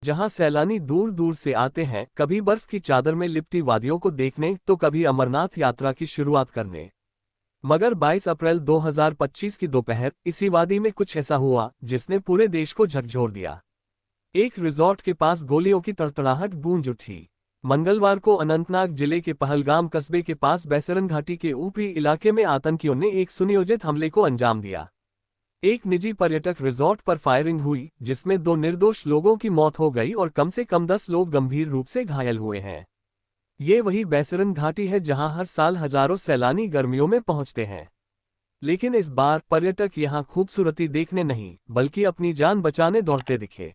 जहां सैलानी दूर दूर से आते हैं, कभी बर्फ की चादर में लिपटी वादियों को देखने तो कभी अमरनाथ यात्रा की शुरुआत करने। मगर 22 अप्रैल 2025 की दोपहर इसी वादी में कुछ ऐसा हुआ जिसने पूरे देश को झकझोर दिया। एक रिजॉर्ट के पास गोलियों की तड़तड़ाहट गूंज उठी। मंगलवार को अनंतनाग जिले के पहलगाम कस्बे के पास बैसरन घाटी के ऊपरी इलाके में आतंकियों ने एक सुनियोजित हमले को अंजाम दिया। एक निजी पर्यटक रिजॉर्ट पर फायरिंग हुई, जिसमें 2 निर्दोष लोगों की मौत हो गई और कम से कम 10 लोग गंभीर रूप से घायल हुए हैं। ये वही बैसरन घाटी है जहां हर साल हजारों सैलानी गर्मियों में पहुंचते हैं। लेकिन इस बार पर्यटक यहां खूबसूरती देखने नहीं, बल्कि अपनी जान बचाने दौड़ते दिखे।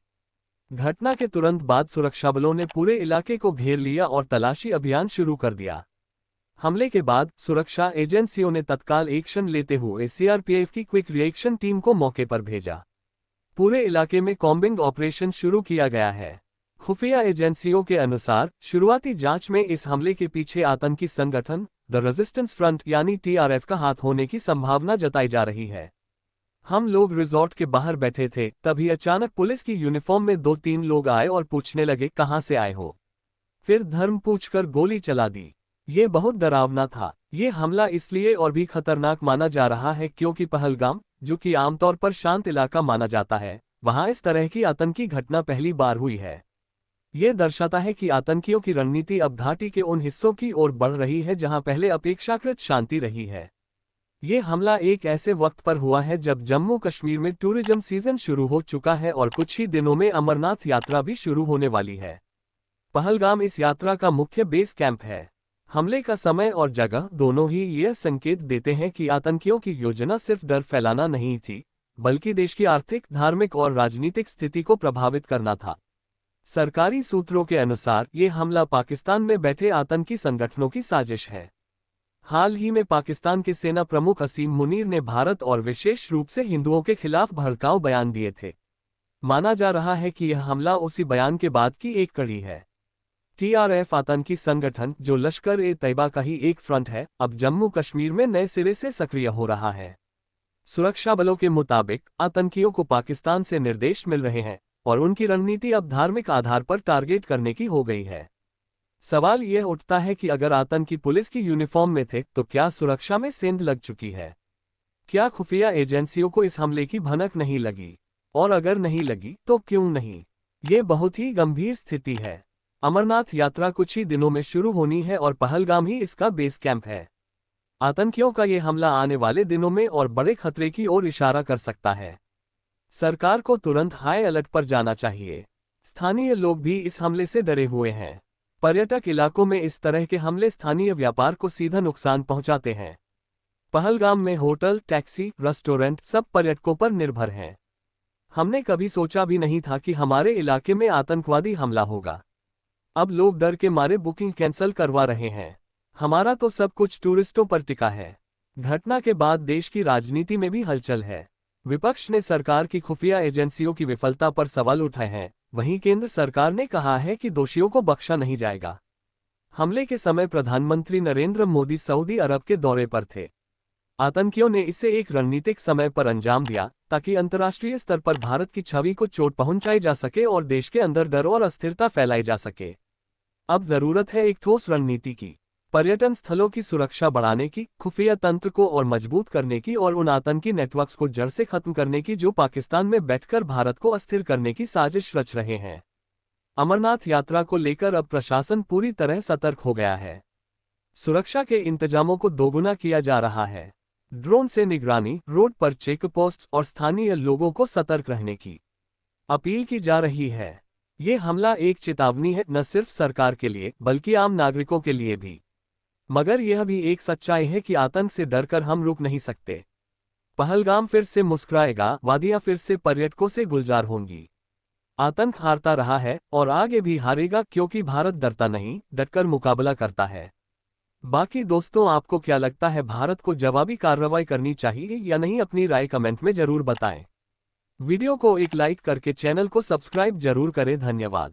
घटना के तुरंत बाद सुरक्षाबलों ने पूरे इलाके को घेर लिया और तलाशी अभियान शुरू कर दिया। हमले के बाद सुरक्षा एजेंसियों ने तत्काल एक्शन लेते हुए सीआरपीएफ की क्विक रिएक्शन टीम को मौके पर भेजा। पूरे इलाके में कॉम्बिंग ऑपरेशन शुरू किया गया है। खुफिया एजेंसियों के अनुसार शुरुआती जांच में इस हमले के पीछे आतंकी संगठन द रेजिस्टेंस फ्रंट यानी टीआरएफ का हाथ होने की संभावना जताई जा रही है। हम लोग रिजॉर्ट के बाहर बैठे थे, तभी अचानक पुलिस की यूनिफॉर्म में 2-3 लोग आए और पूछने लगे कहां से आए हो। फिर धर्म पूछकर गोली चला दी। ये बहुत डरावना था। ये हमला इसलिए और भी खतरनाक माना जा रहा है क्योंकि पहलगाम, जो कि आमतौर पर शांत इलाका माना जाता है, वहां इस तरह की आतंकी घटना पहली बार हुई है। ये दर्शाता है कि आतंकियों की रणनीति अब घाटी के उन हिस्सों की ओर बढ़ रही है जहां पहले अपेक्षाकृत शांति रही है। ये हमला एक ऐसे वक्त पर हुआ है जब जम्मू कश्मीर में टूरिज्म सीजन शुरू हो चुका है और कुछ ही दिनों में अमरनाथ यात्रा भी शुरू होने वाली है। पहलगाम इस यात्रा का मुख्य बेस कैंप है। हमले का समय और जगह दोनों ही यह संकेत देते हैं कि आतंकियों की योजना सिर्फ डर फैलाना नहीं थी, बल्कि देश की आर्थिक, धार्मिक और राजनीतिक स्थिति को प्रभावित करना था। सरकारी सूत्रों के अनुसार ये हमला पाकिस्तान में बैठे आतंकी संगठनों की साजिश है। हाल ही में पाकिस्तान के सेना प्रमुख असीम मुनीर ने भारत और विशेष रूप से हिंदुओं के खिलाफ भड़काऊ बयान दिए थे। माना जा रहा है कि यह हमला उसी बयान के बाद की एक कड़ी है। टीआरएफ आतंकी संगठन, जो लश्कर-ए-तैयबा का ही एक फ्रंट है, अब जम्मू कश्मीर में नए सिरे से सक्रिय हो रहा है। सुरक्षा बलों के मुताबिक आतंकियों को पाकिस्तान से निर्देश मिल रहे हैं और उनकी रणनीति अब धार्मिक आधार पर टारगेट करने की हो गई है। सवाल यह उठता है कि अगर आतंकी पुलिस की यूनिफॉर्म में थे तो क्या सुरक्षा में सेंध लग चुकी है? क्या खुफिया एजेंसियों को इस हमले की भनक नहीं लगी? और अगर नहीं लगी तो क्यों नहीं? ये बहुत ही गंभीर स्थिति है। अमरनाथ यात्रा कुछ ही दिनों में शुरू होनी है और पहलगाम ही इसका बेस कैंप है। आतंकियों का ये हमला आने वाले दिनों में और बड़े खतरे की ओर इशारा कर सकता है। सरकार को तुरंत हाई अलर्ट पर जाना चाहिए। स्थानीय लोग भी इस हमले से डरे हुए हैं। पर्यटक इलाकों में इस तरह के हमले स्थानीय व्यापार को सीधा नुकसान पहुंचाते हैं। पहलगाम में होटल, टैक्सी, रेस्टोरेंट सब पर्यटकों पर निर्भर हैं। हमने कभी सोचा भी नहीं था कि हमारे इलाके में आतंकवादी हमला होगा। अब लोग डर के मारे बुकिंग कैंसिल करवा रहे हैं। हमारा तो सब कुछ टूरिस्टों पर टिका है। घटना के बाद देश की राजनीति में भी हलचल है। विपक्ष ने सरकार की खुफिया एजेंसियों की विफलता पर सवाल उठाए हैं। वहीं केंद्र सरकार ने कहा है कि दोषियों को बख्शा नहीं जाएगा। हमले के समय प्रधानमंत्री नरेंद्र मोदी सऊदी अरब के दौरे पर थे। आतंकियों ने इसे एक रणनीतिक समय पर अंजाम दिया ताकि अंतर्राष्ट्रीय स्तर पर भारत की छवि को चोट पहुंचाई जा सके और देश के अंदर डर और अस्थिरता फैलाई जा सके। अब जरूरत है एक ठोस रणनीति की, पर्यटन स्थलों की सुरक्षा बढ़ाने की, खुफिया तंत्र को और मजबूत करने की और उन आतंकी नेटवर्क्स को जड़ से खत्म करने की जो पाकिस्तान में बैठकर भारत को अस्थिर करने की साजिश रच रहे हैं। अमरनाथ यात्रा को लेकर अब प्रशासन पूरी तरह सतर्क हो गया है। सुरक्षा के इंतजामों को दोगुना किया जा रहा है। ड्रोन से निगरानी, रोड पर चेक पोस्ट्स और स्थानीय लोगों को सतर्क रहने की अपील की जा रही है। ये हमला एक चेतावनी है, न सिर्फ सरकार के लिए बल्कि आम नागरिकों के लिए भी। मगर यह भी एक सच्चाई है कि आतंक से डरकर हम रुक नहीं सकते। पहलगाम फिर से मुस्कुराएगा, वादियां फिर से पर्यटकों से गुलजार होंगी। आतंक हारता रहा है और आगे भी हारेगा क्योंकि भारत डरता नहीं, डटकर मुकाबला करता है। बाकी दोस्तों, आपको क्या लगता है, भारत को जवाबी कार्रवाई करनी चाहिए या नहीं? अपनी राय कमेंट में जरूर बताएं। वीडियो को एक लाइक करके चैनल को सब्सक्राइब जरूर करें। धन्यवाद।